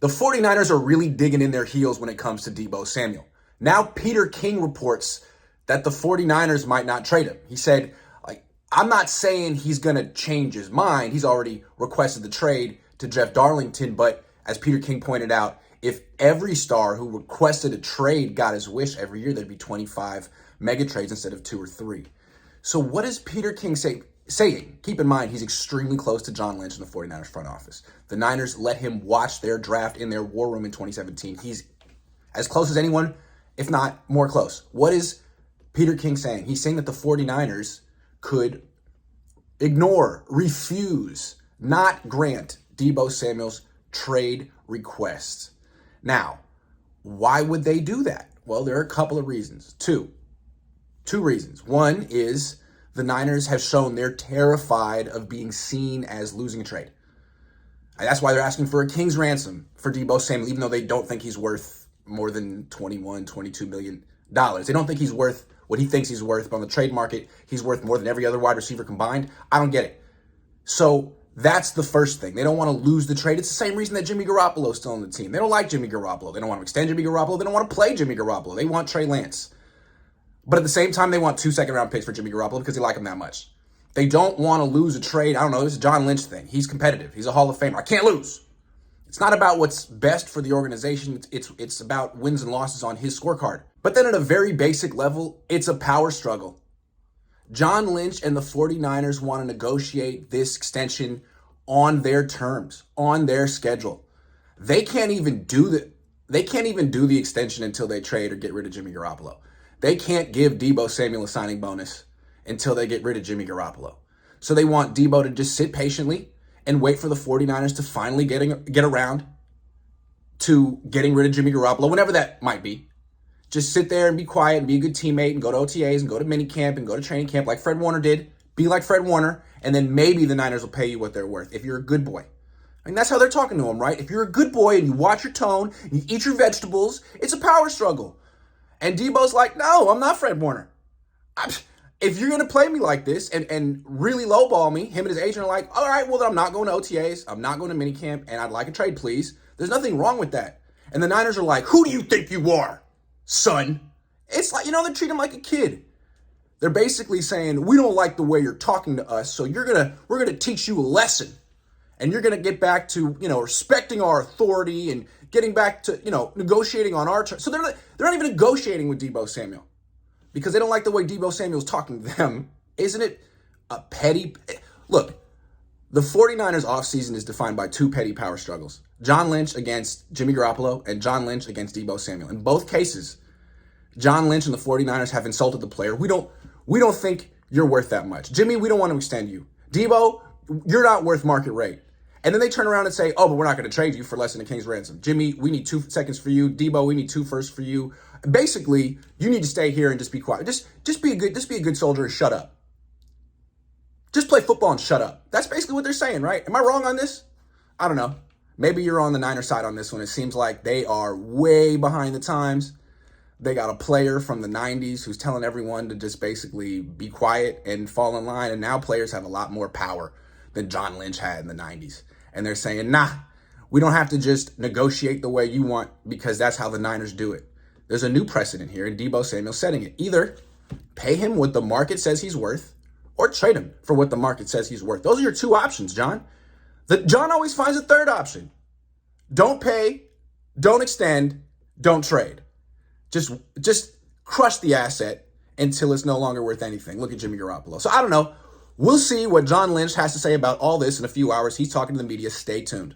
The 49ers are really digging in their heels when it comes to Deebo Samuel. Now Peter King reports that the 49ers might not trade him. He said, I'm not saying he's going to change his mind. He's already requested the trade to Jeff Darlington, but as Peter King pointed out, if every star who requested a trade got his wish every year, there'd be 25 mega trades instead of 2 or 3. So what is Peter King saying? Keep in mind, he's extremely close to John Lynch in the 49ers front office. The Niners let him watch their draft in their war room in 2017. He's as close as anyone, if not more close. What is Peter King saying? He's saying that the 49ers could ignore, refuse, not grant Deebo Samuel's trade requests. Now, why would they do that? Well, there are a couple of reasons. Two reasons. One is the Niners have shown they're terrified of being seen as losing a trade. And that's why they're asking for a king's ransom for Deebo Samuel, even though they don't think he's worth more than $22 million. They don't think he's worth what he thinks he's worth, but on the trade market, he's worth more than every other wide receiver combined. I don't get it. So that's the first thing. They don't want to lose the trade. It's the same reason that Jimmy Garoppolo is still on the team. They don't like Jimmy Garoppolo. They don't want to extend Jimmy Garoppolo. They don't want to play Jimmy Garoppolo. They want Trey Lance. But at the same time, they want 2 second-round picks for Jimmy Garoppolo because they like him that much. They don't want to lose a trade. I don't know. This is a John Lynch thing. He's competitive. He's a Hall of Famer. I can't lose. It's not about what's best for the organization. It's about wins and losses on his scorecard. But then at a very basic level, it's a power struggle. John Lynch and the 49ers want to negotiate this extension on their terms, on their schedule. They can't even do the extension until they trade or get rid of Jimmy Garoppolo. They can't give Deebo Samuel a signing bonus until they get rid of Jimmy Garoppolo. So they want Deebo to just sit patiently and wait for the 49ers to finally get around to getting rid of Jimmy Garoppolo, whenever that might be. Just sit there and be quiet and be a good teammate and go to OTAs and go to minicamp and go to training camp like Fred Warner did. Be like Fred Warner, and then maybe the Niners will pay you what they're worth if you're a good boy. I mean, that's how they're talking to him, right? If you're a good boy and you watch your tone and you eat your vegetables, it's a power struggle. And Deebo's like, no, I'm not Fred Warner. If you're going to play me like this and really lowball me, him and his agent are like, all right, well, then I'm not going to OTAs. I'm not going to minicamp, and I'd like a trade, please. There's nothing wrong with that. And the Niners are like, who do you think you are, son? It's like, they treat him like a kid. They're basically saying, we don't like the way you're talking to us, so we're going to teach you a lesson. And you're going to get back to, respecting our authority and getting back to, negotiating on our terms. So they're not even negotiating with Deebo Samuel because they don't like the way Deebo Samuel's talking to them. Isn't it a petty? Look, the 49ers offseason is defined by 2 petty power struggles. John Lynch against Jimmy Garoppolo and John Lynch against Deebo Samuel. In both cases, John Lynch and the 49ers have insulted the player. We don't think you're worth that much. Jimmy, we don't want to extend you. Deebo, you're not worth market rate. And then they turn around and say, oh, but we're not going to trade you for less than a king's ransom. Jimmy, we need 2 seconds for you. Deebo, we need 2 firsts for you. Basically, you need to stay here and just be quiet. Just be a good soldier and shut up. Just play football and shut up. That's basically what they're saying, right? Am I wrong on this? I don't know. Maybe you're on the Niners side on this one. It seems like they are way behind the times. They got a player from the 90s who's telling everyone to just basically be quiet and fall in line. And now players have a lot more power than John Lynch had in the 90s. And they're saying, nah, we don't have to just negotiate the way you want because that's how the Niners do it. There's a new precedent here, and Deebo Samuel setting it. Either pay him what the market says he's worth or trade him for what the market says he's worth. Those are your 2 options, John. John always finds a third option. Don't pay, don't extend, don't trade. Just crush the asset until it's no longer worth anything. Look at Jimmy Garoppolo. So I don't know. We'll see what John Lynch has to say about all this in a few hours. He's talking to the media. Stay tuned.